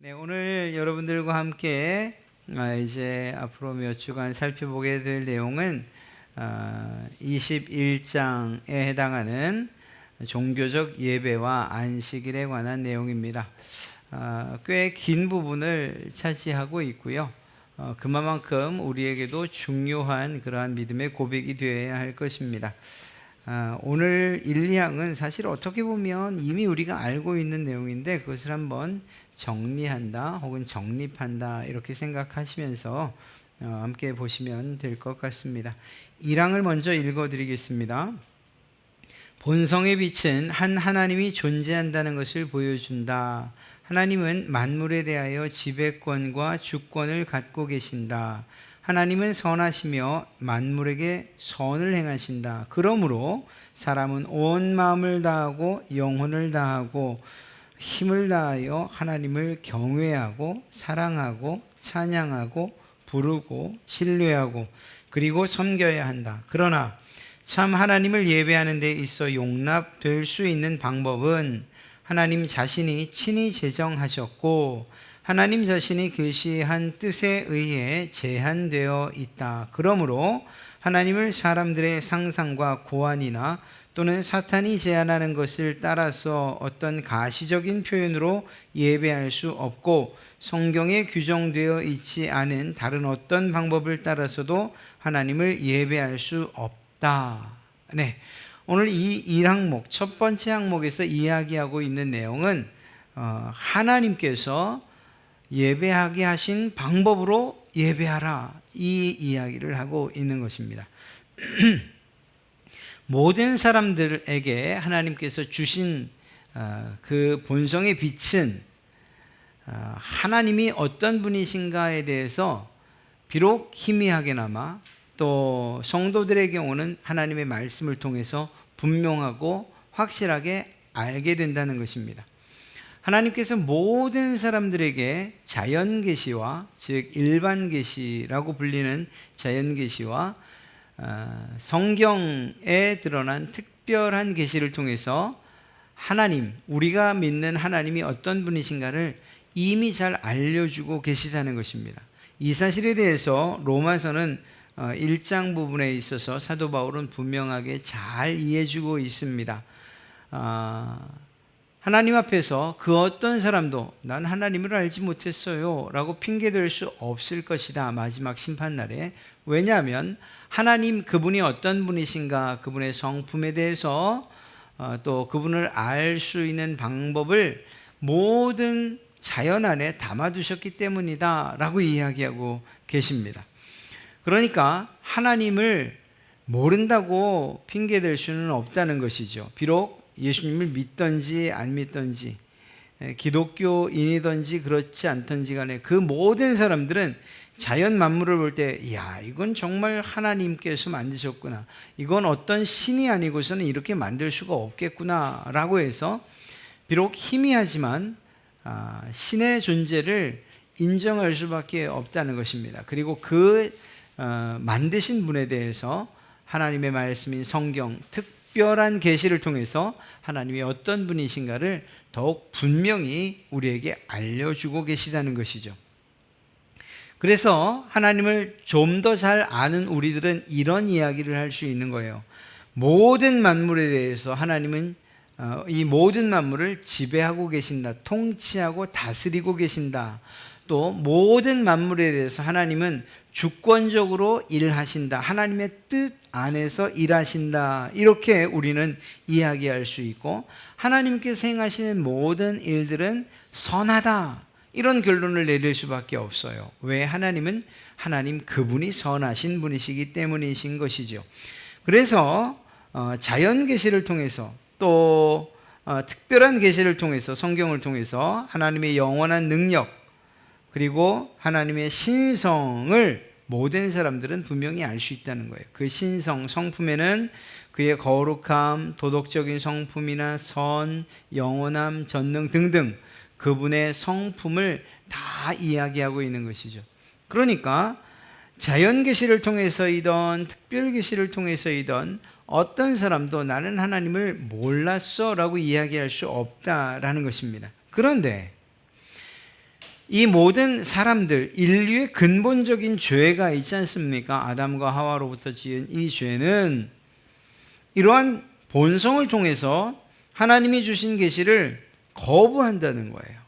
네, 오늘 여러분들과 함께 이제 앞으로 몇 주간 살펴보게 될 내용은 21장에 해당하는 종교적 예배와 안식일에 관한 내용입니다. 꽤 긴 부분을 차지하고 있고요. 그만큼 우리에게도 중요한 그러한 믿음의 고백이 되어야 할 것입니다. 오늘 1, 2항은 사실 어떻게 보면 이미 우리가 알고 있는 내용인데 그것을 한번 정리한다 혹은 정립한다 이렇게 생각하시면서 함께 보시면 될 것 같습니다. 1항을 먼저 읽어드리겠습니다. 본성의 빛은 한 하나님이 존재한다는 것을 보여준다. 하나님은 만물에 대하여 지배권과 주권을 갖고 계신다. 하나님은 선하시며 만물에게 선을 행하신다. 그러므로 사람은 온 마음을 다하고 영혼을 다하고 힘을 다하여 하나님을 경외하고 사랑하고 찬양하고 부르고 신뢰하고 그리고 섬겨야 한다. 그러나 참 하나님을 예배하는 데 있어 용납될 수 있는 방법은 하나님 자신이 친히 제정하셨고 하나님 자신이 계시한 뜻에 의해 제한되어 있다. 그러므로 하나님을 사람들의 상상과 고안이나 또는 사탄이 제안하는 것을 따라서 어떤 가시적인 표현으로 예배할 수 없고 성경에 규정되어 있지 않은 다른 어떤 방법을 따라서도 하나님을 예배할 수 없다. 네, 오늘 이 1항목, 첫 번째 항목에서 이야기하고 있는 내용은 하나님께서 예배하게 하신 방법으로 예배하라 이 이야기를 하고 있는 것입니다. 모든 사람들에게 하나님께서 주신 그 본성의 빛은 하나님이 어떤 분이신가에 대해서 비록 희미하게나마 또 성도들의 경우는 하나님의 말씀을 통해서 분명하고 확실하게 알게 된다는 것입니다. 하나님께서 모든 사람들에게 자연계시와 즉 일반계시라고 불리는 자연계시와 성경에 드러난 특별한 계시를 통해서 하나님, 우리가 믿는 하나님이 어떤 분이신가를 이미 잘 알려주고 계시다는 것입니다. 이 사실에 대해서 로마서는 1장 부분에 있어서 사도 바울은 분명하게 잘 이해해주고 있습니다. 하나님 앞에서 그 어떤 사람도 난 하나님을 알지 못했어요 라고 핑계댈 수 없을 것이다. 마지막 심판날에. 왜냐하면 하나님 그분이 어떤 분이신가, 그분의 성품에 대해서 또 그분을 알 수 있는 방법을 모든 자연 안에 담아두셨기 때문이다 라고 이야기하고 계십니다. 그러니까 하나님을 모른다고 핑계댈 수는 없다는 것이죠. 비록 예수님을 믿든지 안 믿든지 기독교인이든지 그렇지 않든지 간에 그 모든 사람들은 자연 만물을 볼 때 이야 이건 정말 하나님께서 만드셨구나, 이건 어떤 신이 아니고서는 이렇게 만들 수가 없겠구나 라고 해서 비록 희미하지만 신의 존재를 인정할 수밖에 없다는 것입니다. 그리고 그 만드신 분에 대해서 하나님의 말씀인 성경 특별한 계시를 통해서 하나님이 어떤 분이신가를 더욱 분명히 우리에게 알려주고 계시다는 것이죠. 그래서 하나님을 좀 더 잘 아는 우리들은 이런 이야기를 할 수 있는 거예요. 모든 만물에 대해서 하나님은 이 모든 만물을 지배하고 계신다, 통치하고 다스리고 계신다. 또 모든 만물에 대해서 하나님은 주권적으로 일하신다, 하나님의 뜻 안에서 일하신다, 이렇게 우리는 이야기할 수 있고 하나님께서 행하시는 모든 일들은 선하다, 이런 결론을 내릴 수밖에 없어요. 왜? 하나님은 하나님 그분이 선하신 분이시기 때문이신 것이죠. 그래서 자연 계시를 통해서 또 특별한 계시를 통해서 성경을 통해서 하나님의 영원한 능력 그리고 하나님의 신성을 모든 사람들은 분명히 알 수 있다는 거예요. 그 신성, 성품에는 그의 거룩함, 도덕적인 성품이나 선, 영원함, 전능 등등 그분의 성품을 다 이야기하고 있는 것이죠. 그러니까 자연 계시를 통해서이든 특별 계시를 통해서이든 어떤 사람도 나는 하나님을 몰랐어 라고 이야기할 수 없다라는 것입니다. 그런데 이 모든 사람들, 인류의 근본적인 죄가 있지 않습니까? 아담과 하와로부터 지은 이 죄는 이러한 본성을 통해서 하나님이 주신 계시를 거부한다는 거예요.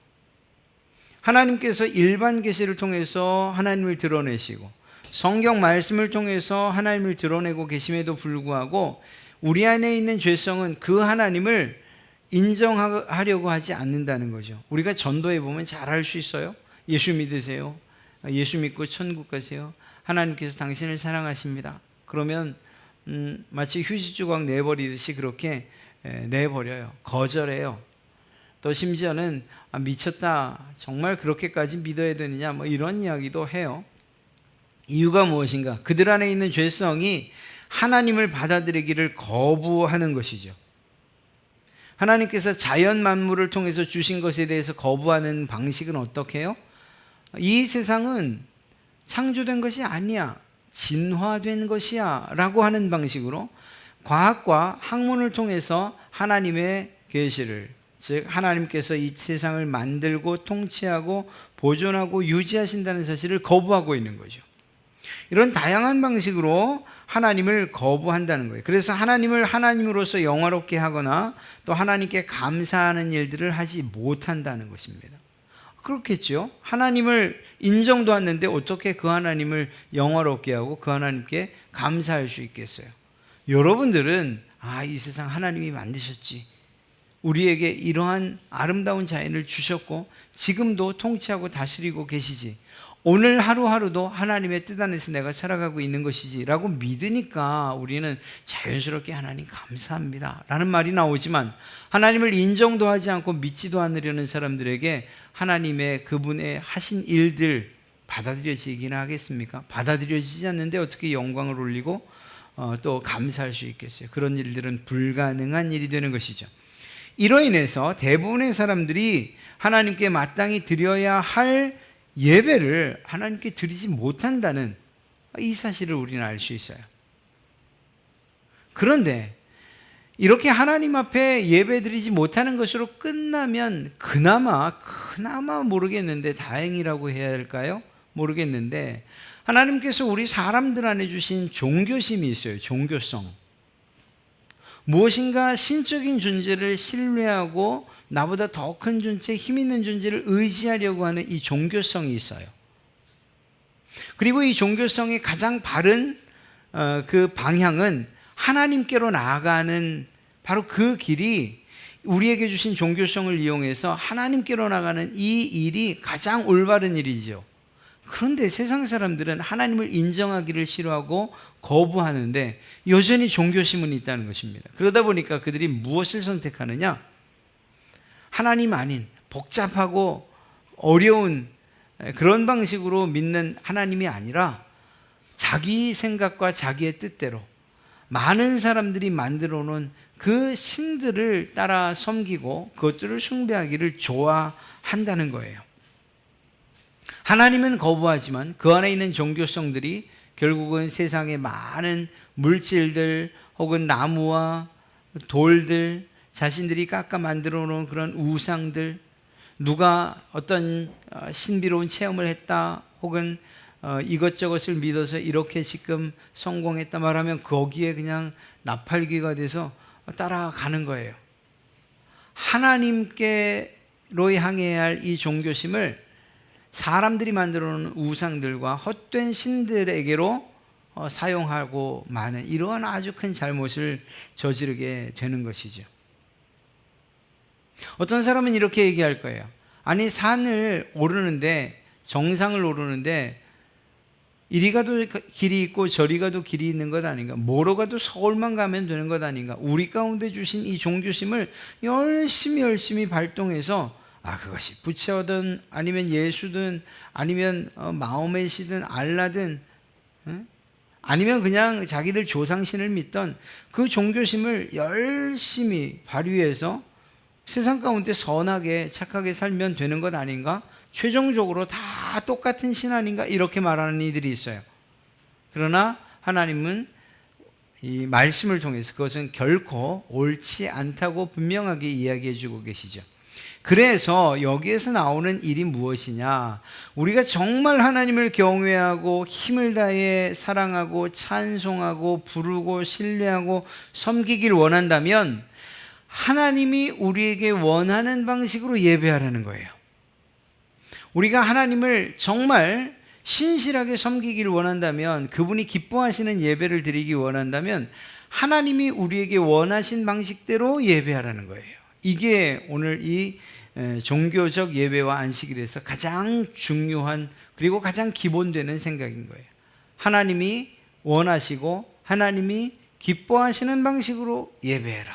하나님께서 일반 계시를 통해서 하나님을 드러내시고 성경 말씀을 통해서 하나님을 드러내고 계심에도 불구하고 우리 안에 있는 죄성은 그 하나님을 인정하려고 하지 않는다는 거죠. 우리가 전도해 보면 잘 알 수 있어요. 예수 믿으세요. 예수 믿고 천국 가세요. 하나님께서 당신을 사랑하십니다. 그러면 마치 휴지 조각 내버리듯이 그렇게 내버려요. 거절해요. 또 심지어는 미쳤다. 정말 그렇게까지 믿어야 되느냐 뭐 이런 이야기도 해요. 이유가 무엇인가? 그들 안에 있는 죄성이 하나님을 받아들이기를 거부하는 것이죠. 하나님께서 자연 만물을 통해서 주신 것에 대해서 거부하는 방식은 어떻게 해요? 이 세상은 창조된 것이 아니야. 진화된 것이야. 라고 하는 방식으로 과학과 학문을 통해서 하나님의 계시를, 즉 하나님께서 이 세상을 만들고 통치하고 보존하고 유지하신다는 사실을 거부하고 있는 거죠. 이런 다양한 방식으로 하나님을 거부한다는 거예요. 그래서 하나님을 하나님으로서 영화롭게 하거나 또 하나님께 감사하는 일들을 하지 못한다는 것입니다. 그렇겠죠. 하나님을 인정도 않는데 어떻게 그 하나님을 영화롭게 하고 그 하나님께 감사할 수 있겠어요? 여러분들은 이 세상 하나님이 만드셨지. 우리에게 이러한 아름다운 자연을 주셨고 지금도 통치하고 다스리고 계시지. 오늘 하루하루도 하나님의 뜻 안에서 내가 살아가고 있는 것이지 라고 믿으니까 우리는 자연스럽게 하나님 감사합니다 라는 말이 나오지만, 하나님을 인정도 하지 않고 믿지도 않으려는 사람들에게 하나님의 그분의 하신 일들 받아들여지기는 하겠습니까? 받아들여지지 않는데 어떻게 영광을 올리고 또 감사할 수 있겠어요? 그런 일들은 불가능한 일이 되는 것이죠. 이로 인해서 대부분의 사람들이 하나님께 마땅히 드려야 할 예배를 하나님께 드리지 못한다는 이 사실을 우리는 알 수 있어요. 그런데 이렇게 하나님 앞에 예배 드리지 못하는 것으로 끝나면 그나마 모르겠는데, 다행이라고 해야 할까요? 모르겠는데, 하나님께서 우리 사람들 안에 주신 종교심이 있어요. 종교성. 무엇인가 신적인 존재를 신뢰하고 나보다 더 큰 존재, 힘 있는 존재를 의지하려고 하는 이 종교성이 있어요. 그리고 이 종교성의 가장 바른 그 방향은 하나님께로 나아가는, 바로 그 길이, 우리에게 주신 종교성을 이용해서 하나님께로 나가는 이 일이 가장 올바른 일이죠. 그런데 세상 사람들은 하나님을 인정하기를 싫어하고 거부하는데 여전히 종교심은 있다는 것입니다. 그러다 보니까 그들이 무엇을 선택하느냐? 하나님 아닌 복잡하고 어려운 그런 방식으로 믿는 하나님이 아니라 자기 생각과 자기의 뜻대로 많은 사람들이 만들어 놓은 그 신들을 따라 섬기고 그것들을 숭배하기를 좋아한다는 거예요. 하나님은 거부하지만 그 안에 있는 종교성들이 결국은 세상의 많은 물질들 혹은 나무와 돌들, 자신들이 깎아 만들어 놓은 그런 우상들, 누가 어떤 신비로운 체험을 했다 혹은 이것저것을 믿어서 이렇게 지금 성공했다 말하면 거기에 그냥 나팔귀가 돼서 따라가는 거예요. 하나님께로 향해야 할 이 종교심을 사람들이 만들어 놓은 우상들과 헛된 신들에게로 사용하고 마는 이러한 아주 큰 잘못을 저지르게 되는 것이죠. 어떤 사람은 이렇게 얘기할 거예요. 아니, 산을 오르는데, 정상을 오르는데 이리 가도 길이 있고 저리 가도 길이 있는 것 아닌가? 뭐로 가도 서울만 가면 되는 것 아닌가? 우리 가운데 주신 이 종교심을 열심히 발동해서 그것이 부처든 아니면 예수든 아니면 마호메시든 알라든 아니면 그냥 자기들 조상신을 믿던 그 종교심을 열심히 발휘해서 세상 가운데 선하게 착하게 살면 되는 것 아닌가? 최종적으로 다 똑같은 신 아닌가? 이렇게 말하는 이들이 있어요. 그러나 하나님은 이 말씀을 통해서 그것은 결코 옳지 않다고 분명하게 이야기해 주고 계시죠. 그래서 여기에서 나오는 일이 무엇이냐? 우리가 정말 하나님을 경외하고 힘을 다해 사랑하고 찬송하고 부르고 신뢰하고 섬기길 원한다면 하나님이 우리에게 원하는 방식으로 예배하라는 거예요. 우리가 하나님을 정말 신실하게 섬기길 원한다면, 그분이 기뻐하시는 예배를 드리기 원한다면 하나님이 우리에게 원하신 방식대로 예배하라는 거예요. 이게 오늘 이 종교적 예배와 안식일에서 가장 중요한, 그리고 가장 기본되는 생각인 거예요. 하나님이 원하시고 하나님이 기뻐하시는 방식으로 예배해라.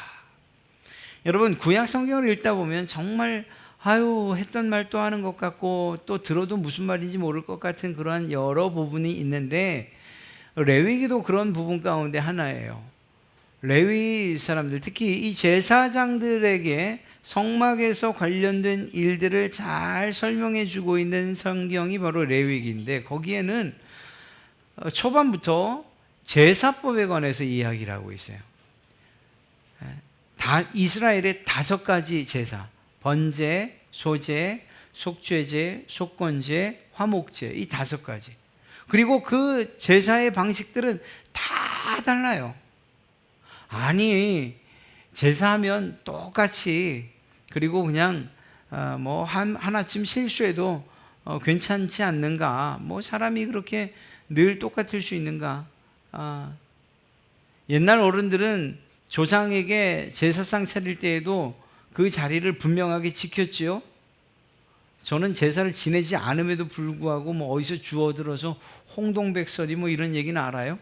여러분, 구약 성경을 읽다 보면 정말 했던 말 또 하는 것 같고 또 들어도 무슨 말인지 모를 것 같은 그러한 여러 부분이 있는데, 레위기도 그런 부분 가운데 하나예요. 레위 사람들, 특히 이 제사장들에게 성막에서 관련된 일들을 잘 설명해 주고 있는 성경이 바로 레위기인데, 거기에는 초반부터 제사법에 관해서 이야기를 하고 있어요. 이스라엘의 5가지 제사, 번제, 소제, 속죄제, 속건제, 화목제, 이 5가지. 그리고 그 제사의 방식들은 다 달라요. 아니, 제사하면 똑같이, 그리고 그냥 하나쯤 실수해도 괜찮지 않는가? 사람이 그렇게 늘 똑같을 수 있는가? 옛날 어른들은 조상에게 제사상 차릴 때에도 그 자리를 분명하게 지켰지요. 저는 제사를 지내지 않음에도 불구하고 어디서 주워들어서 홍동백설이 이런 얘기는 알아요?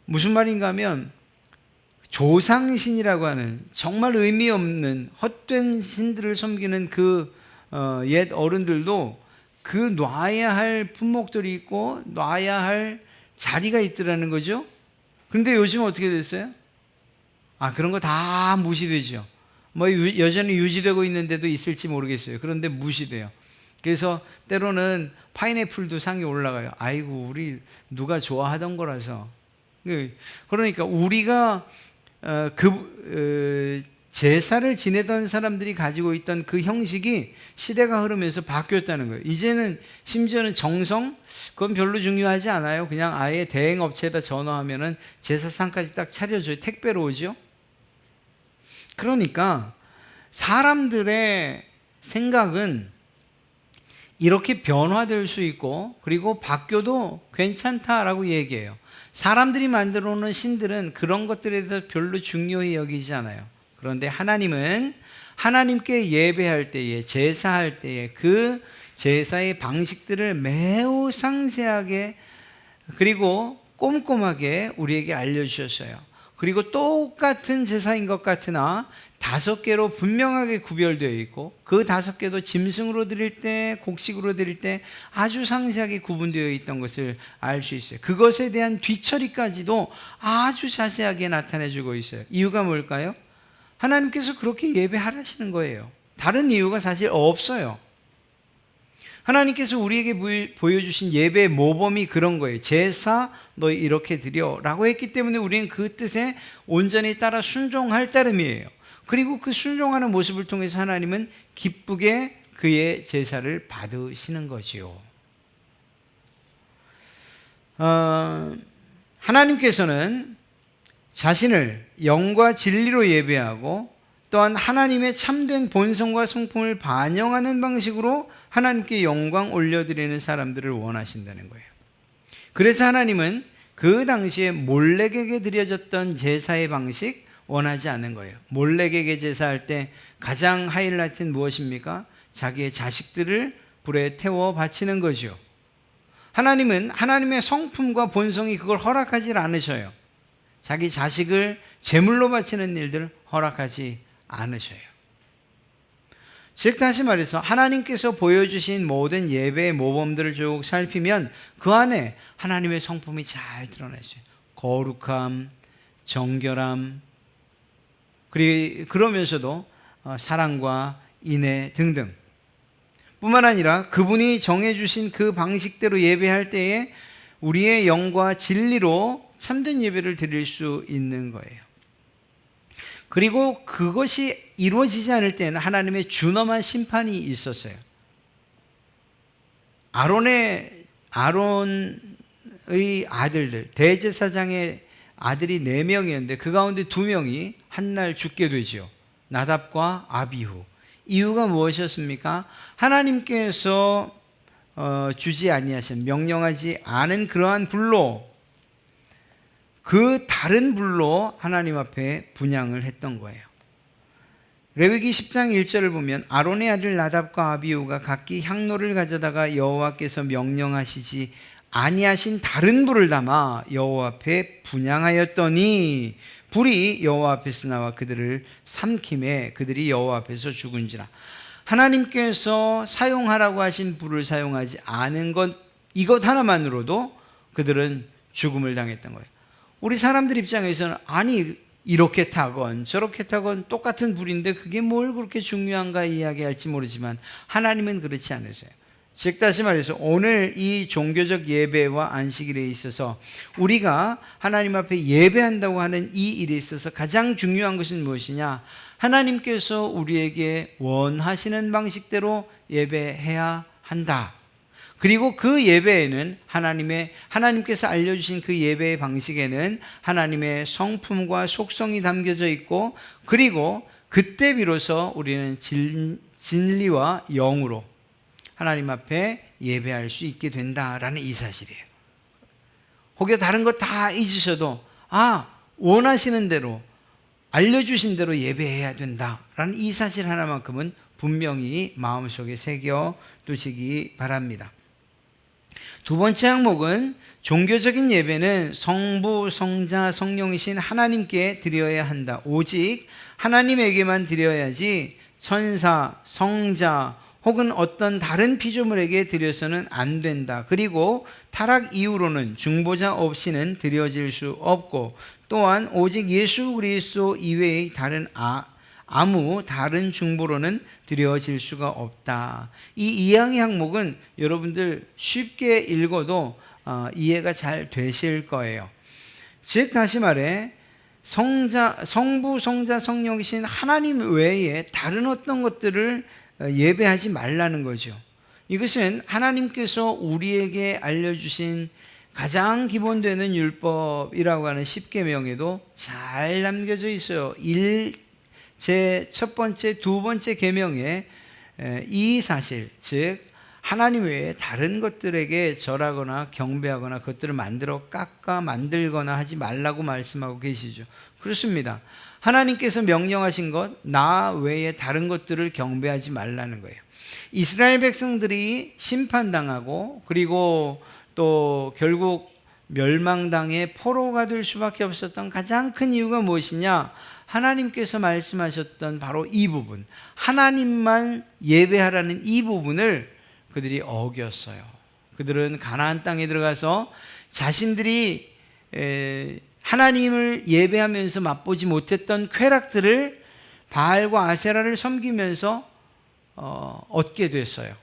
무슨 말인가 하면, 조상신이라고 하는 정말 의미 없는 헛된 신들을 섬기는 옛 어른들도 그 놔야 할 품목들이 있고 놔야 할 자리가 있더라는 거죠. 근데 요즘 어떻게 됐어요? 그런 거 다 무시되죠. 여전히 유지되고 있는데도 있을지 모르겠어요. 그런데 무시돼요. 그래서 때로는 파인애플도 상에 올라가요. 아이고, 우리 누가 좋아하던 거라서. 그러니까 우리가 제사를 지내던 사람들이 가지고 있던 그 형식이 시대가 흐르면서 바뀌었다는 거예요. 이제는 심지어는 정성? 그건 별로 중요하지 않아요. 그냥 아예 대행업체에다 전화하면은 제사상까지 딱 차려줘요. 택배로 오죠. 그러니까 사람들의 생각은 이렇게 변화될 수 있고, 그리고 바뀌어도 괜찮다라고 얘기해요. 사람들이 만들어 놓은 신들은 그런 것들에 대해서 별로 중요히 여기지 않아요. 그런데 하나님은 하나님께 예배할 때에, 제사할 때에 그 제사의 방식들을 매우 상세하게 그리고 꼼꼼하게 우리에게 알려주셨어요. 그리고 똑같은 제사인 것 같으나 5개로 분명하게 구별되어 있고, 그 5개도 짐승으로 드릴 때, 곡식으로 드릴 때 아주 상세하게 구분되어 있던 것을 알 수 있어요. 그것에 대한 뒤처리까지도 아주 자세하게 나타내주고 있어요. 이유가 뭘까요? 하나님께서 그렇게 예배하라시는 거예요. 다른 이유가 사실 없어요. 하나님께서 우리에게 보여주신 예배의 모범이 그런 거예요. 제사 너 이렇게 드려 라고 했기 때문에 우리는 그 뜻에 온전히 따라 순종할 따름이에요. 그리고 그 순종하는 모습을 통해서 하나님은 기쁘게 그의 제사를 받으시는 거지요. 하나님께서는 자신을 영과 진리로 예배하고 또한 하나님의 참된 본성과 성품을 반영하는 방식으로 하나님께 영광 올려드리는 사람들을 원하신다는 거예요. 그래서 하나님은 그 당시에 몰렉에게 드려졌던 제사의 방식 원하지 않는 거예요. 몰렉에게 제사할 때 가장 하이라이트는 무엇입니까? 자기의 자식들을 불에 태워 바치는 거죠. 하나님은 하나님의 성품과 본성이 그걸 허락하지 않으셔요. 자기 자식을 제물로 바치는 일들을 허락하지 않으셔요. 즉 다시 말해서 하나님께서 보여주신 모든 예배의 모범들을 쭉 살피면 그 안에 하나님의 성품이 잘 드러나 있어요. 거룩함, 정결함, 그러면서도 사랑과 인애 등등. 뿐만 아니라 그분이 정해주신 그 방식대로 예배할 때에 우리의 영과 진리로 참된 예배를 드릴 수 있는 거예요. 그리고 그것이 이루어지지 않을 때는 하나님의 준엄한 심판이 있었어요. 아론의 아들들, 대제사장의 아들이 4명이었는데 그 가운데 2명이 한날 죽게 되지요. 나답과 아비후. 이유가 무엇이었습니까? 하나님께서 주지 아니하신, 명령하지 않은 그러한 불로, 그 다른 불로 하나님 앞에 분향을 했던 거예요. 레위기 10장 1절을 보면 아론의 아들 나답과 아비후가 각기 향로를 가져다가 여호와께서 명령하시지 아니하신 다른 불을 담아 여호와 앞에 분향하였더니 불이 여호와 앞에서 나와 그들을 삼킴에 그들이 여호와 앞에서 죽은지라. 하나님께서 사용하라고 하신 불을 사용하지 않은 것, 이것 하나만으로도 그들은 죽음을 당했던 거예요. 우리 사람들 입장에서는 아니 이렇게 타건 저렇게 타건 똑같은 불인데 그게 뭘 그렇게 중요한가 이야기할지 모르지만 하나님은 그렇지 않으세요. 즉 다시 말해서 오늘 이 종교적 예배와 안식일에 있어서 우리가 하나님 앞에 예배한다고 하는 이 일에 있어서 가장 중요한 것은 무엇이냐? 하나님께서 우리에게 원하시는 방식대로 예배해야 한다. 그리고 그 예배에는 하나님께서 알려주신 그 예배의 방식에는 하나님의 성품과 속성이 담겨져 있고, 그리고 그때 비로소 우리는 진리와 영으로 하나님 앞에 예배할 수 있게 된다라는 이 사실이에요. 혹여 다른 것 다 잊으셔도 원하시는 대로 알려주신 대로 예배해야 된다라는 이 사실 하나만큼은 분명히 마음속에 새겨 두시기 바랍니다. 두 번째 항목은 종교적인 예배는 성부, 성자, 성령이신 하나님께 드려야 한다. 오직 하나님에게만 드려야지 천사, 성자 혹은 어떤 다른 피조물에게 드려서는 안 된다. 그리고 타락 이후로는 중보자 없이는 드려질 수 없고, 또한 오직 예수 그리스도 이외의 아무 다른 중보로는 드려질 수가 없다. 이 이항의 항목은 여러분들 쉽게 읽어도 이해가 잘 되실 거예요. 즉 다시 말해 성부, 성자, 성령이신 하나님 외에 다른 어떤 것들을 예배하지 말라는 거죠. 이것은 하나님께서 우리에게 알려주신 가장 기본되는 율법이라고 하는 10계명에도 잘 남겨져 있어요. 제 첫 번째, 두 번째 계명에 이 사실, 즉 하나님 외에 다른 것들에게 절하거나 경배하거나 그것들을 깎아 만들거나 하지 말라고 말씀하고 계시죠. 그렇습니다. 하나님께서 명령하신 것, 나 외에 다른 것들을 경배하지 말라는 거예요. 이스라엘 백성들이 심판당하고 그리고 또 결국 멸망당해 포로가 될 수밖에 없었던 가장 큰 이유가 무엇이냐? 하나님께서 말씀하셨던 바로 이 부분, 하나님만 예배하라는 이 부분을 그들이 어겼어요. 그들은 가나안 땅에 들어가서 자신들이 하나님을 예배하면서 맛보지 못했던 쾌락들을 바알과 아세라를 섬기면서 얻게 됐어요.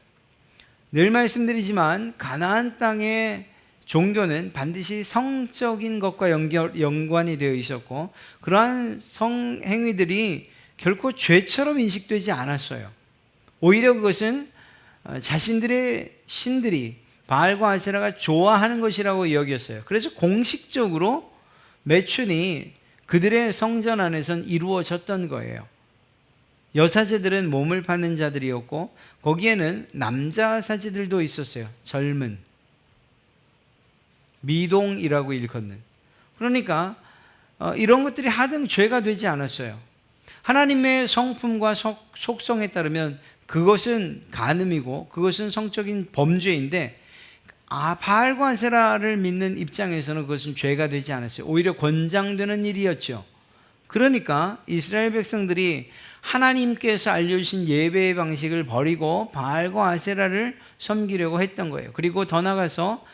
늘 말씀드리지만 가나안 땅의 종교는 반드시 성적인 것과 연관이 되어 있었고, 그러한 성행위들이 결코 죄처럼 인식되지 않았어요. 오히려 그것은 자신들의 신들이 바알과 아세라가 좋아하는 것이라고 여겼어요. 그래서 공식적으로 매춘이 그들의 성전 안에선 이루어졌던 거예요. 여사제들은 몸을 파는 자들이었고 거기에는 남자 사제들도 있었어요. 젊은 미동이라고 일컫는. 그러니까 이런 것들이 하등 죄가 되지 않았어요. 하나님의 성품과 속성에 따르면 그것은 간음이고 그것은 성적인 범죄인데 바알과 아세라를 믿는 입장에서는 그것은 죄가 되지 않았어요. 오히려 권장되는 일이었죠. 그러니까 이스라엘 백성들이 하나님께서 알려주신 예배의 방식을 버리고 바알과 아세라를 섬기려고 했던 거예요. 그리고 더 나아가서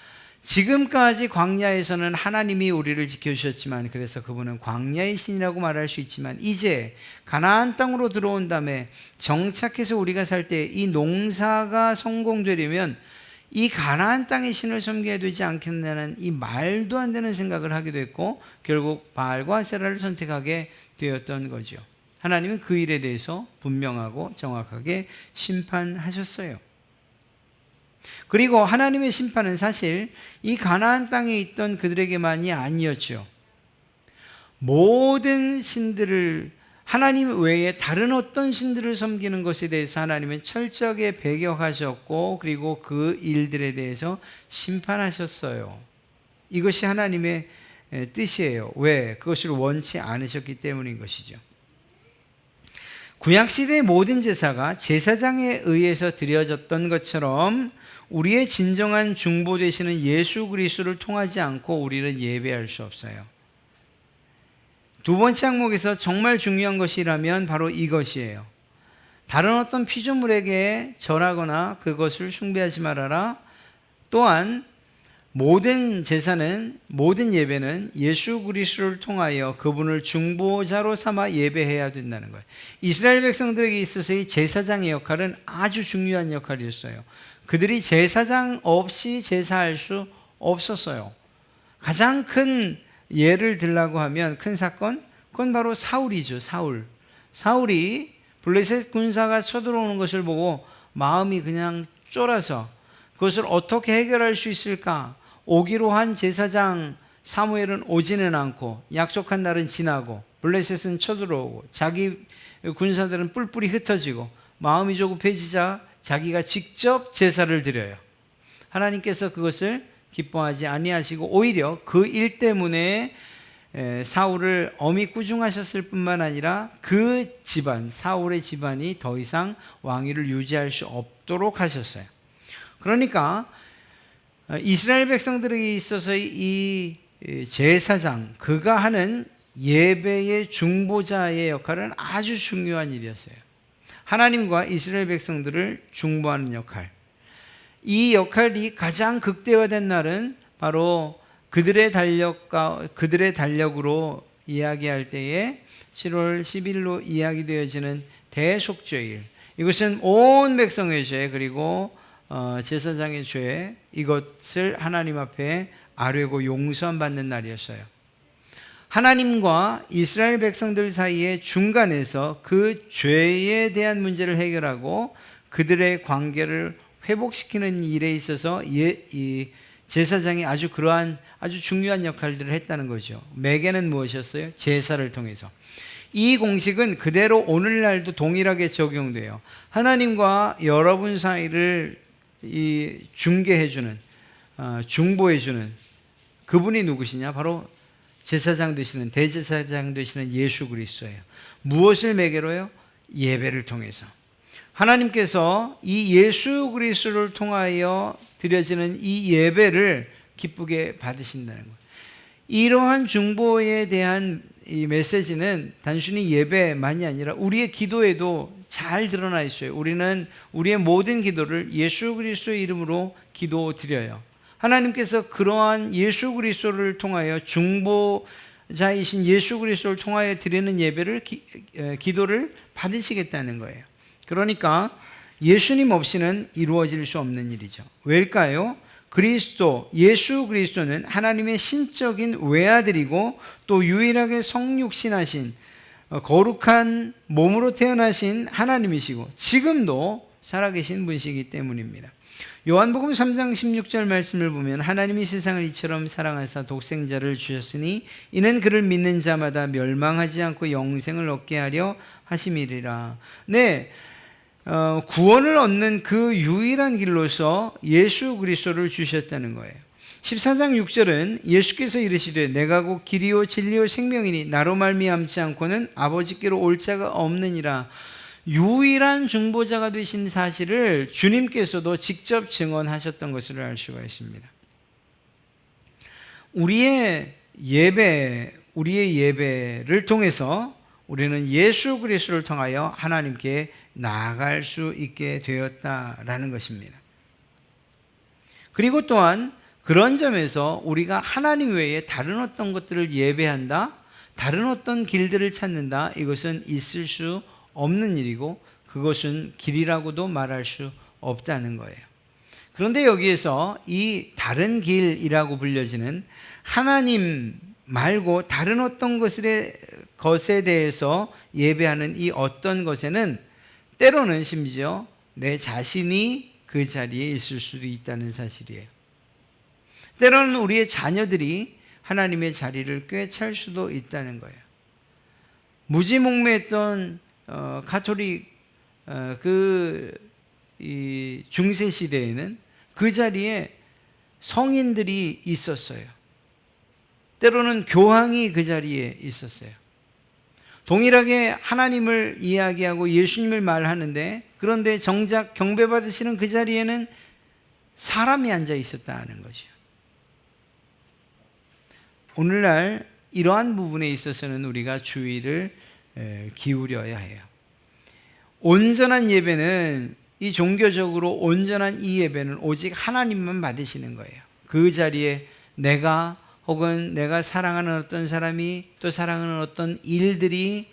지금까지 광야에서는 하나님이 우리를 지켜주셨지만, 그래서 그분은 광야의 신이라고 말할 수 있지만, 이제 가나안 땅으로 들어온 다음에 정착해서 우리가 살 때 이 농사가 성공되려면 이 가나안 땅의 신을 섬겨야 되지 않겠냐는 이 말도 안 되는 생각을 하기도 했고 결국 바알과 아세라를 선택하게 되었던 거죠. 하나님은 그 일에 대해서 분명하고 정확하게 심판하셨어요. 그리고 하나님의 심판은 사실 이 가나안 땅에 있던 그들에게만이 아니었죠. 모든 신들을, 하나님 외에 다른 어떤 신들을 섬기는 것에 대해서 하나님은 철저하게 배격하셨고 그리고 그 일들에 대해서 심판하셨어요. 이것이 하나님의 뜻이에요. 왜? 그것을 원치 않으셨기 때문인 것이죠. 구약시대의 모든 제사가 제사장에 의해서 드려졌던 것처럼 우리의 진정한 중보 되시는 예수 그리스도를 통하지 않고 우리는 예배할 수 없어요. 두 번째 항목에서 정말 중요한 것이라면 바로 이것이에요. 다른 어떤 피조물에게 절하거나 그것을 숭배하지 말아라. 또한 모든 제사는, 모든 예배는 예수 그리스도를 통하여 그분을 중보자로 삼아 예배해야 된다는 거예요. 이스라엘 백성들에게 있어서의 제사장의 역할은 아주 중요한 역할이었어요. 그들이 제사장 없이 제사할 수 없었어요. 가장 큰 예를 들라고 하면 큰 사건, 그건 바로 사울이죠. 사울이 블레셋 군사가 쳐들어오는 것을 보고 마음이 그냥 쫄아서 그것을 어떻게 해결할 수 있을까? 오기로 한 제사장 사무엘은 오지는 않고 약속한 날은 지나고 블레셋은 쳐들어오고 자기 군사들은 뿔뿔이 흩어지고 마음이 조급해지자 자기가 직접 제사를 드려요. 하나님께서 그것을 기뻐하지 아니하시고 오히려 그 일 때문에 사울을 엄히 꾸중하셨을 뿐만 아니라 그 집안, 사울의 집안이 더 이상 왕위를 유지할 수 없도록 하셨어요. 그러니까 이스라엘 백성들에게 있어서 이 제사장, 그가 하는 예배의 중보자의 역할은 아주 중요한 일이었어요. 하나님과 이스라엘 백성들을 중보하는 역할. 이 역할이 가장 극대화된 날은 바로 그들의 달력으로 이야기할 때에 7월 10일로 이야기되어지는 대속죄일. 이것은 온 백성의 죄 그리고 제사장의 죄, 이것을 하나님 앞에 아뢰고 용서함 받는 날이었어요. 하나님과 이스라엘 백성들 사이의 중간에서 그 죄에 대한 문제를 해결하고 그들의 관계를 회복시키는 일에 있어서 이 제사장이 그러한 아주 중요한 역할들을 했다는 거죠. 매개는 무엇이었어요? 제사를 통해서. 이 공식은 그대로 오늘날도 동일하게 적용돼요. 하나님과 여러분 사이를 중개해주는, 중보해주는 그분이 누구시냐? 바로 제사장 되시는, 대제사장 되시는 예수 그리스도예요. 무엇을 매개로요? 예배를 통해서. 하나님께서 이 예수 그리스도를 통하여 드려지는 이 예배를 기쁘게 받으신다는 거예요. 이러한 중보에 대한 이 메시지는 단순히 예배만이 아니라 우리의 기도에도 잘 드러나 있어요. 우리는 우리의 모든 기도를 예수 그리스도의 이름으로 기도드려요. 하나님께서 그러한 예수 그리스도를 통하여 중보자이신 예수 그리스도를 통하여 드리는 예배를 기도를 받으시겠다는 거예요. 그러니까 예수님 없이는 이루어질 수 없는 일이죠. 왜일까요? 예수 그리스도는 하나님의 신적인 외아들이고 또 유일하게 성육신하신 거룩한 몸으로 태어나신 하나님이시고 지금도 살아계신 분이시기 때문입니다. 요한복음 3장 16절 말씀을 보면 하나님이 세상을 이처럼 사랑하사 독생자를 주셨으니 이는 그를 믿는 자마다 멸망하지 않고 영생을 얻게 하려 하심이리라. 네, 구원을 얻는 그 유일한 길로서 예수 그리스도를 주셨다는 거예요. 14장 6절은 예수께서 이르시되 내가 곧 길이요 진리요 생명이니 나로 말미암지 않고는 아버지께로 올 자가 없느니라. 유일한 중보자가 되신 사실을 주님께서도 직접 증언하셨던 것을 알 수가 있습니다. 우리의 예배를 통해서 우리는 예수 그리스도를 통하여 하나님께 나아갈 수 있게 되었다라는 것입니다. 그리고 또한 그런 점에서 우리가 하나님 외에 다른 어떤 것들을 예배한다, 다른 어떤 길들을 찾는다, 이것은 있을 수 없는 일이고 그것은 길이라고도 말할 수 없다는 거예요. 그런데 여기에서 이 다른 길이라고 불려지는 하나님 말고 다른 어떤 것에 대해서 예배하는 이 어떤 것에는 때로는 심지어 내 자신이 그 자리에 있을 수도 있다는 사실이에요. 때로는 우리의 자녀들이 하나님의 자리를 꿰찰 수도 있다는 거예요. 무지몽매했던 가톨릭 이 중세 시대에는 그 자리에 성인들이 있었어요. 때로는 교황이 그 자리에 있었어요. 동일하게 하나님을 이야기하고 예수님을 말하는데, 그런데 정작 경배받으시는 그 자리에는 사람이 앉아 있었다는 것이요. 오늘날 이러한 부분에 있어서는 우리가 주의를 기울여야 해요. 온전한 예배는, 이 종교적으로 온전한 이 예배는 오직 하나님만 받으시는 거예요. 그 자리에 내가 혹은 내가 사랑하는 어떤 사람이, 또 사랑하는 어떤 일들이,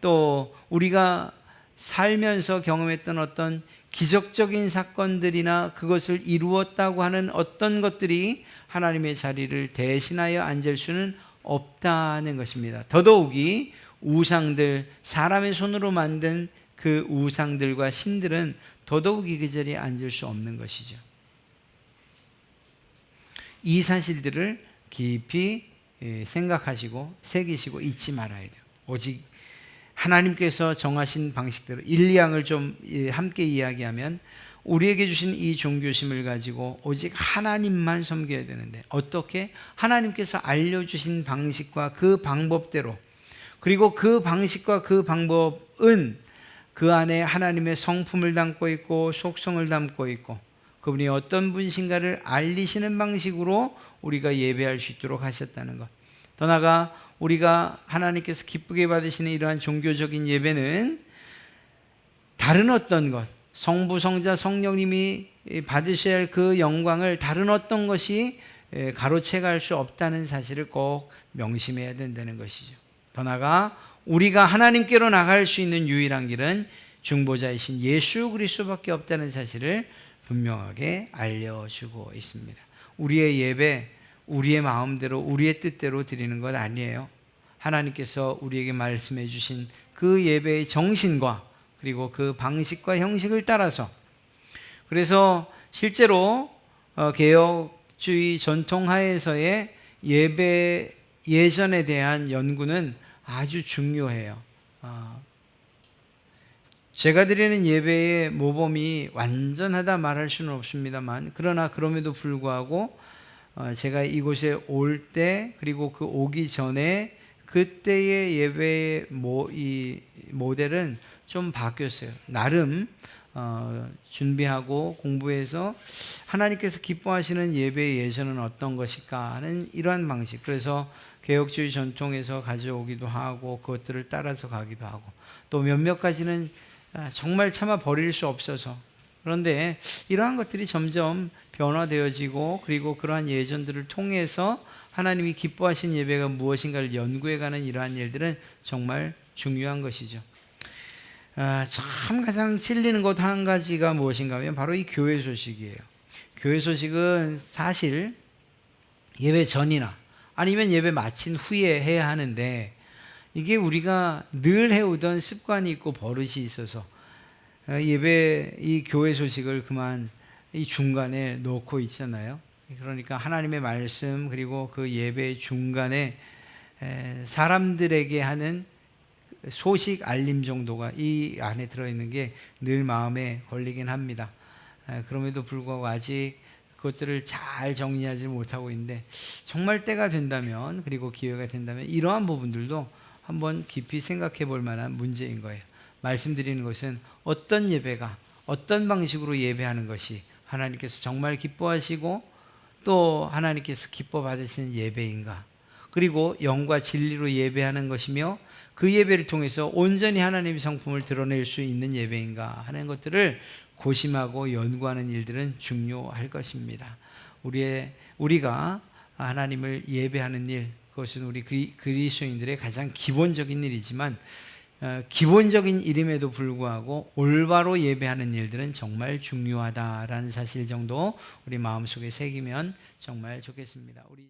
또 우리가 살면서 경험했던 어떤 기적적인 사건들이나 그것을 이루었다고 하는 어떤 것들이 하나님의 자리를 대신하여 앉을 수는 없다는 것입니다. 더더욱이 우상들, 사람의 손으로 만든 그 우상들과 신들은 더더욱이 그 자리에 앉을 수 없는 것이죠. 이 사실들을 깊이 생각하시고 새기시고 잊지 말아야 돼요. 오직 하나님께서 정하신 방식대로 1, 2항을 좀 함께 이야기하면, 우리에게 주신 이 종교심을 가지고 오직 하나님만 섬겨야 되는데, 어떻게? 하나님께서 알려주신 방식과 그 방법대로, 그리고 그 방식과 그 방법은 그 안에 하나님의 성품을 담고 있고 속성을 담고 있고 그분이 어떤 분이신가를 알리시는 방식으로 우리가 예배할 수 있도록 하셨다는 것. 더 나아가 우리가 하나님께서 기쁘게 받으시는 이러한 종교적인 예배는 다른 어떤 것, 성부, 성자, 성령님이 받으셔야 할 그 영광을 다른 어떤 것이 가로채갈 수 없다는 사실을 꼭 명심해야 된다는 것이죠. 더 나아가 우리가 하나님께로 나갈 수 있는 유일한 길은 중보자이신 예수 그리스도밖에 없다는 사실을 분명하게 알려주고 있습니다. 우리의 예배, 우리의 마음대로, 우리의 뜻대로 드리는 것 아니에요. 하나님께서 우리에게 말씀해 주신 그 예배의 정신과 그리고 그 방식과 형식을 따라서, 그래서 실제로 개혁주의 전통하에서의 예배 예전에 대한 연구는 아주 중요해요. 제가 드리는 예배의 모범이 완전하다 말할 수는 없습니다만, 그러나 그럼에도 불구하고 제가 이곳에 올 때, 그리고 그 오기 전에 그때의 예배의 이 모델은 좀 바뀌었어요. 나름 준비하고 공부해서 하나님께서 기뻐하시는 예배의 예전은 어떤 것일까 하는 이러한 방식, 그래서 개혁주의 전통에서 가져오기도 하고 그것들을 따라서 가기도 하고, 또 몇몇 가지는 정말 차마 버릴 수 없어서, 그런데 이러한 것들이 점점 변화되어지고, 그리고 그러한 예전들을 통해서 하나님이 기뻐하신 예배가 무엇인가를 연구해가는 이러한 일들은 정말 중요한 것이죠. 참 가장 찔리는 것 한 가지가 무엇인가 하면 바로 이 교회 소식이에요. 교회 소식은 사실 예배 전이나 아니면 예배 마친 후에 해야 하는데, 이게 우리가 늘 해오던 습관이 있고 버릇이 있어서 예배 이 교회 소식을 그만 이 중간에 놓고 있잖아요. 그러니까 하나님의 말씀, 그리고 그 예배 중간에 사람들에게 하는 소식 알림 정도가 이 안에 들어있는 게 늘 마음에 걸리긴 합니다. 그럼에도 불구하고 아직 그것들을 잘 정리하지 못하고 있는데, 정말 때가 된다면, 그리고 기회가 된다면 이러한 부분들도 한번 깊이 생각해 볼 만한 문제인 거예요. 말씀드리는 것은 어떤 예배가, 어떤 방식으로 예배하는 것이 하나님께서 정말 기뻐하시고 또 하나님께서 기뻐 받으시는 예배인가, 그리고 영과 진리로 예배하는 것이며 그 예배를 통해서 온전히 하나님의 성품을 드러낼 수 있는 예배인가 하는 것들을 고심하고 연구하는 일들은 중요할 것입니다. 우리가 하나님을 예배하는 일, 그것은 우리 그리스도인들의 가장 기본적인 일이지만 기본적인 일임에도 불구하고 올바로 예배하는 일들은 정말 중요하다라는 사실 정도 우리 마음속에 새기면 정말 좋겠습니다. 우리